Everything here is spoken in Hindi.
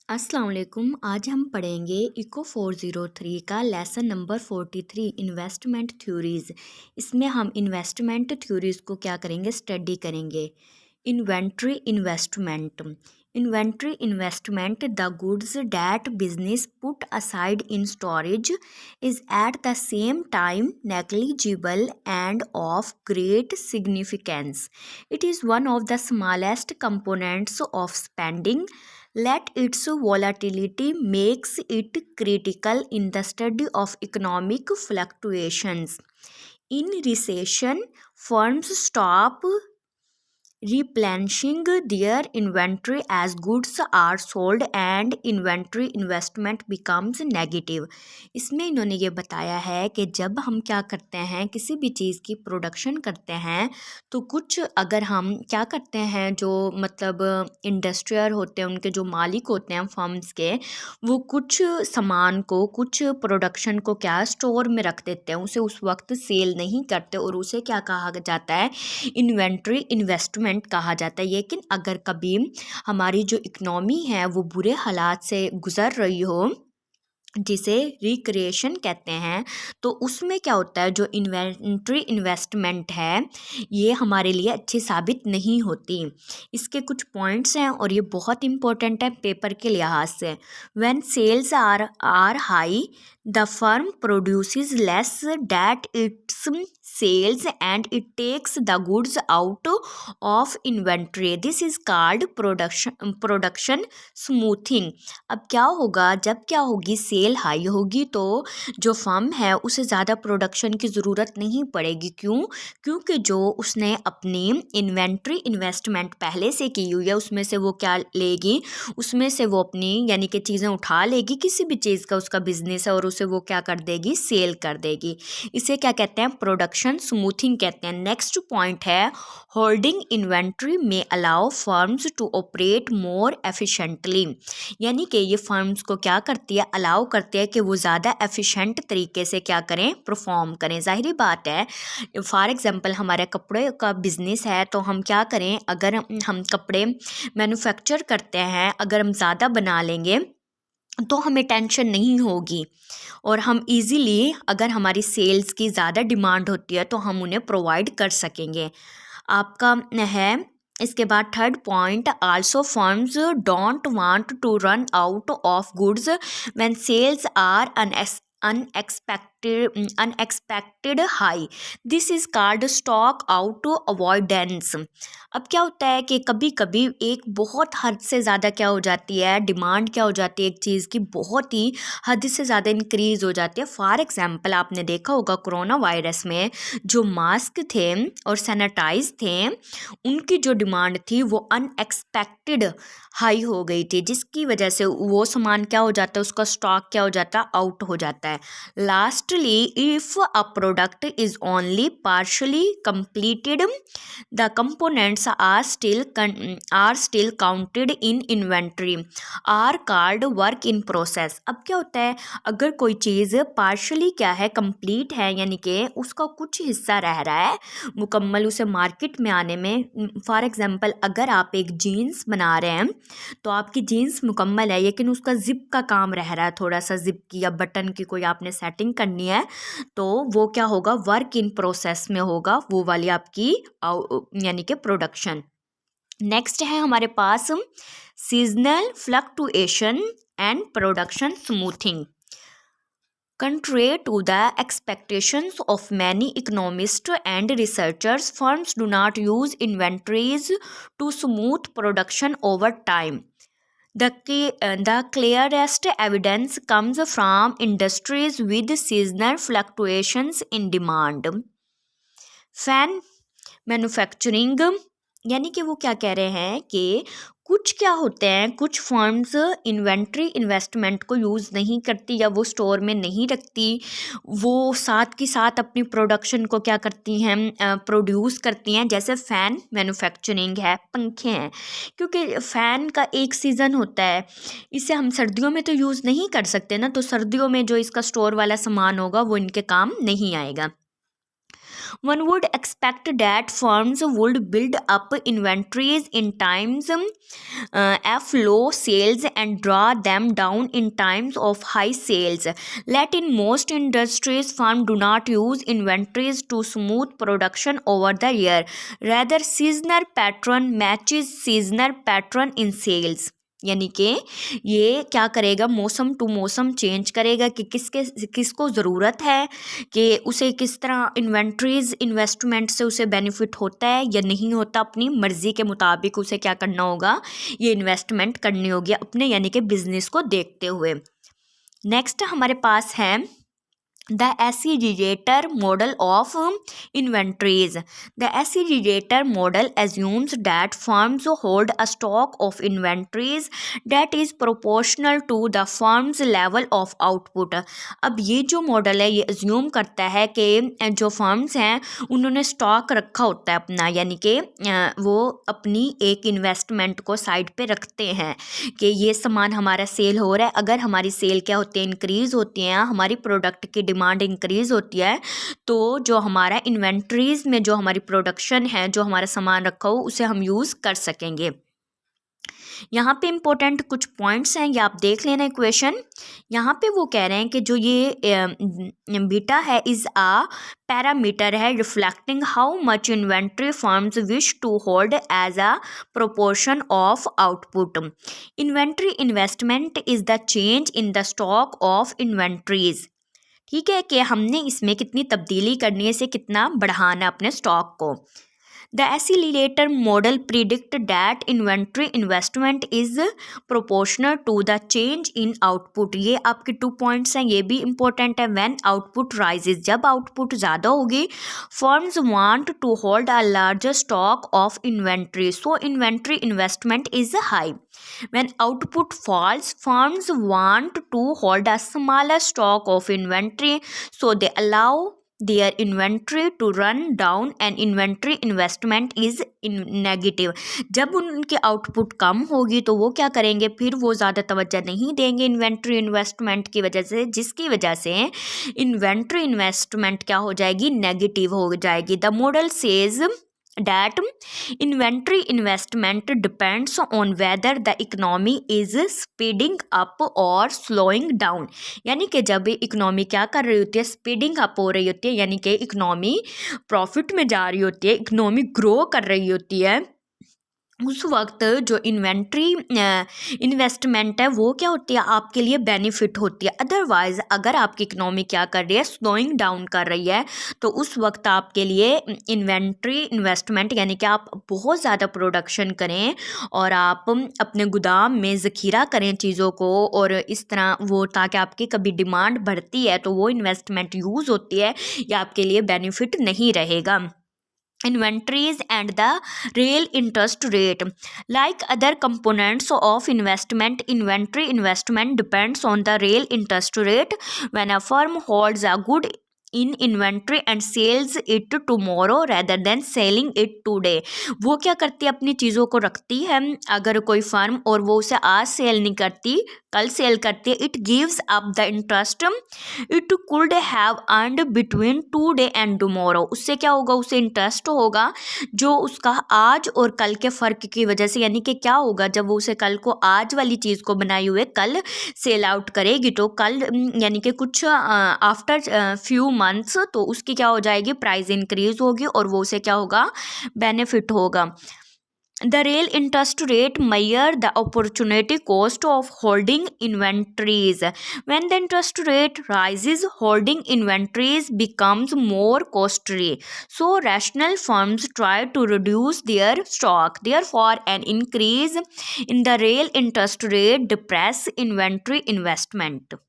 अस्सलाम वालेकुम। आज हम पढ़ेंगे इको 403 का लेसन नंबर 43 इन्वेस्टमेंट थ्योरीज। इसमें हम इन्वेस्टमेंट थ्योरीज को क्या करेंगे, स्टडी करेंगे। Inventory investment. Inventory investment the goods that business put aside in storage is at the same time negligible end of great significance. It is one of the smallest components of spending. Let its volatility makes it critical in the study of economic fluctuations. In recession, firms stop replenishing their inventory as goods are sold and inventory investment becomes negative. इसमें इन्होंने ये बताया है कि जब हम क्या करते हैं, किसी भी चीज़ की प्रोडक्शन करते हैं तो कुछ अगर हम क्या करते हैं, जो मतलब इंडस्ट्रियल होते हैं, उनके जो मालिक होते हैं फर्म्स के, वो कुछ सामान को, कुछ प्रोडक्शन को क्या स्टोर में रख देते हैं, उसे उस वक्त सेल नहीं करते और उसे क्या कहा जाता है, इन्वेंट्री इन्वेस्टमेंट कहा जाता है। लेकिन अगर कभी हमारी जो इकनॉमी है वो बुरे हालात से गुजर रही हो, जिसे रिक्रिएशन कहते हैं, तो उसमें क्या होता है, जो इन्वेंट्री इन्वेस्टमेंट है ये हमारे लिए अच्छी साबित नहीं होती। इसके कुछ पॉइंट्स हैं और ये बहुत इंपॉर्टेंट है पेपर के लिहाज से। When sales are high the firm produces less that its sales and it takes the goods out of inventory. This is called production smoothing. अब क्या होगा, जब क्या होगी, सेल हाई होगी तो जो फर्म है उसे ज़्यादा प्रोडक्शन की ज़रूरत नहीं पड़ेगी। क्यों? क्योंकि जो उसने अपनी इन्वेंट्री इन्वेस्टमेंट पहले से की हुई है उसमें से वो क्या लेगी, उसमें से वो अपनी यानी कि चीज़ें उठा लेगी, किसी भी चीज़ का उसका बिजनेस है और उसे वो क्या कर देगी, सेल कर देगी। इसे क्या कहते हैं, प्रोडक्शन स्मूथिंग कहते हैं। नेक्स्ट पॉइंट है होल्डिंग इन्वेंट्री में allow firms to operate more efficiently. यानी कि ये फर्म्स को क्या करती है, अलाउ करती है कि वो ज़्यादा एफिशिएंट तरीके से क्या करें, परफॉर्म करें। ज़ाहिरी बात है, फॉर एग्जांपल हमारे कपड़े का बिजनेस है तो हम क्या करें, अगर हम कपड़े मैन्युफैक्चर करते हैं, अगर हम ज़्यादा बना लेंगे तो हमें टेंशन नहीं होगी और हम इजीली, अगर हमारी सेल्स की ज़्यादा डिमांड होती है तो हम उन्हें प्रोवाइड कर सकेंगे। आपका है इसके बाद third point, also firms don't want to run out of goods when sales are unexpected high. This is called stock out avoidance. अब क्या होता है कि कभी कभी एक बहुत हद से ज़्यादा क्या हो जाती है, डिमांड क्या हो जाती है, एक चीज़ की बहुत ही हद से ज़्यादा इंक्रीज हो जाती है। फॉर एग्जांपल आपने देखा होगा कोरोना वायरस में जो मास्क थे और सैनिटाइज थे, उनकी जो डिमांड थी वो अनएक्सपेक्टेड हाई हो गई थी, जिसकी वजह से वो सामान क्या हो जाता है, उसका स्टॉक क्या हो जाता है, आउट हो जाता है। Lastly, if a product is only partially completed the components are still counted in inventory are called work in process. अब क्या होता है, अगर कोई चीज़ पार्शली क्या है, कंप्लीट है, यानी कि उसका कुछ हिस्सा रह रहा है मुकम्मल उसे मार्केट में आने में। फॉर एग्जांपल अगर आप एक जीन्स बना रहे हैं तो आपकी जीन्स मुकम्मल है लेकिन उसका जिप का काम रह रहा है, थोड़ा सा जिप की या बटन की कोई आपने सेटिंग करनी है, तो वो क्या होगा, वर्क इन प्रोसेस में होगा वो वाली आपकी यानी कि प्रोडक्शन। नेक्स्ट है हमारे पास seasonal fluctuation and production smoothing. Contrary to the expectations of many economists and researchers, firms do not use inventories to smooth production over time. The clearest evidence comes from industries with seasonal fluctuations in demand. Fan manufacturing, यानी कि वो क्या कह रहे हैं कि कुछ क्या होते हैं, कुछ फर्म्स इन्वेंट्री इन्वेस्टमेंट को यूज़ नहीं करती या वो स्टोर में नहीं रखती, वो साथ के साथ अपनी प्रोडक्शन को क्या करती हैं, प्रोड्यूस करती हैं। जैसे फ़ैन मैन्युफैक्चरिंग है, पंखे हैं, क्योंकि फ़ैन का एक सीज़न होता है, इसे हम सर्दियों में तो यूज़ नहीं कर सकते ना, तो सर्दियों में जो इसका स्टोर वाला सामान होगा वो इनके काम नहीं आएगा। One would expect that firms would build up inventories in times of low sales and draw them down in times of high sales. Yet in most industries, firms do not use inventories to smooth production over the year. Rather, seasonal pattern matches seasonal pattern in sales. यानी कि ये क्या करेगा, मौसम टू मौसम चेंज करेगा कि किसको ज़रूरत है, कि उसे किस तरह इन्वेंट्रीज इन्वेस्टमेंट से उसे बेनिफिट होता है या नहीं होता। अपनी मर्ज़ी के मुताबिक उसे क्या करना होगा, ये इन्वेस्टमेंट करनी होगी अपने यानी कि बिजनेस को देखते हुए। नेक्स्ट हमारे पास है the aggregator model of inventories. The aggregator model assumes that firms hold a stock of inventories that is proportional to the firm's level of output. अब ये जो मॉडल है ये assume करता है कि जो फर्म्स हैं उन्होंने स्टॉक रखा होता है अपना, यानी कि वो अपनी एक इन्वेस्टमेंट को साइड पे रखते हैं कि ये सामान हमारा सेल हो रहा है। अगर हमारी सेल क्या होती है, इंक्रीज़ होती है, हमारी प्रोडक्ट की डिमांड इंक्रीज़ होती है, तो जो हमारा इन्वेंट्रीज़ में जो हमारी प्रोडक्शन है, जो हमारा सामान रखा हो, उसे हम यूज़ कर सकेंगे। यहाँ पे इम्पोर्टेंट कुछ पॉइंट्स हैं, ये आप देख लेना इक्वेशन। यहाँ पे वो कह रहे हैं कि जो ये बीटा है इज़ आ पैरामीटर है reflecting how much inventory firms wish to hold as a proportion of output. Inventory investment is the change in the stock of inventories. ठीक है, कि हमने इसमें कितनी तब्दीली करनी है, इसे कितना बढ़ाना अपने स्टॉक को। The accelerator model predict that inventory investment is proportional to the change in output. ये आपके 2 पॉइंट्स हैं, ये भी इम्पोर्टेंट है। When output rises, जब आउटपुट ज़्यादा होगी, firms want to hold a larger stock of inventory, so inventory investment is high. When output falls, firms want to hold a smaller stock of inventory, so they allow their inventory to run down and inventory investment is in negative. जब उनकी आउटपुट कम होगी तो वो क्या करेंगे, फिर वो ज़्यादा तवज्जो नहीं देंगे इन्वेंट्री इन्वेस्टमेंट की वजह से, जिसकी वजह से इन्वेंट्री इन्वेस्टमेंट क्या हो जाएगी, नेगेटिव हो जाएगी। The model says that inventory investment depends on whether the economy is speeding up or slowing down. यानी कि जब इकोनॉमी क्या कर रही होती है, स्पीडिंग अप हो रही होती है, यानी कि इकोनॉमी प्रॉफिट में जा रही होती है, इकोनॉमी ग्रो कर रही होती है, उस वक्त जो इन्वेंट्री इन्वेस्टमेंट है वो क्या होती है, आपके लिए बेनिफिट होती है। अदरवाइज़ अगर आपकी इकनॉमी क्या कर रही है, स्लोइंग डाउन कर रही है, तो उस वक्त आपके लिए इन्वेंट्री इन्वेस्टमेंट यानी कि आप बहुत ज़्यादा प्रोडक्शन करें और आप अपने गोदाम में ज़ख़ीरा करें चीज़ों को, और इस तरह वो ताकि आपकी कभी डिमांड बढ़ती है तो वो इन्वेस्टमेंट यूज़ होती है, या आपके लिए बेनिफिट नहीं रहेगा। Inventories and the real interest rate. Like other components of investment, inventory investment depends on the real interest rate. When a firm holds a good in inventory and sells it tomorrow rather than selling it today, वो क्या करती है, अपनी चीज़ों को रखती है अगर कोई फर्म, और वो उसे आज सेल नहीं करती, कल सेल करती है, it gives up the interest it could have earned between today and tomorrow. उससे क्या होगा, उसे इंटरेस्ट होगा जो उसका आज और कल के फ़र्क की वजह से, यानी कि क्या होगा, जब वो उसे कल को आज वाली चीज़ को बनाए हुए कल सेल आउट करेगी तो कल यानी कि कुछ आफ्टर फ्यू मंथ्स तो उसकी क्या हो जाएगी, प्राइस इंक्रीज होगी और वो उसे क्या होगा, बेनिफिट होगा। The real interest rate measure the opportunity cost of holding inventories. When the interest rate rises, holding inventories becomes more costly. So rational firms try to reduce their stock. Therefore, an increase in the real interest rate depress inventory investment.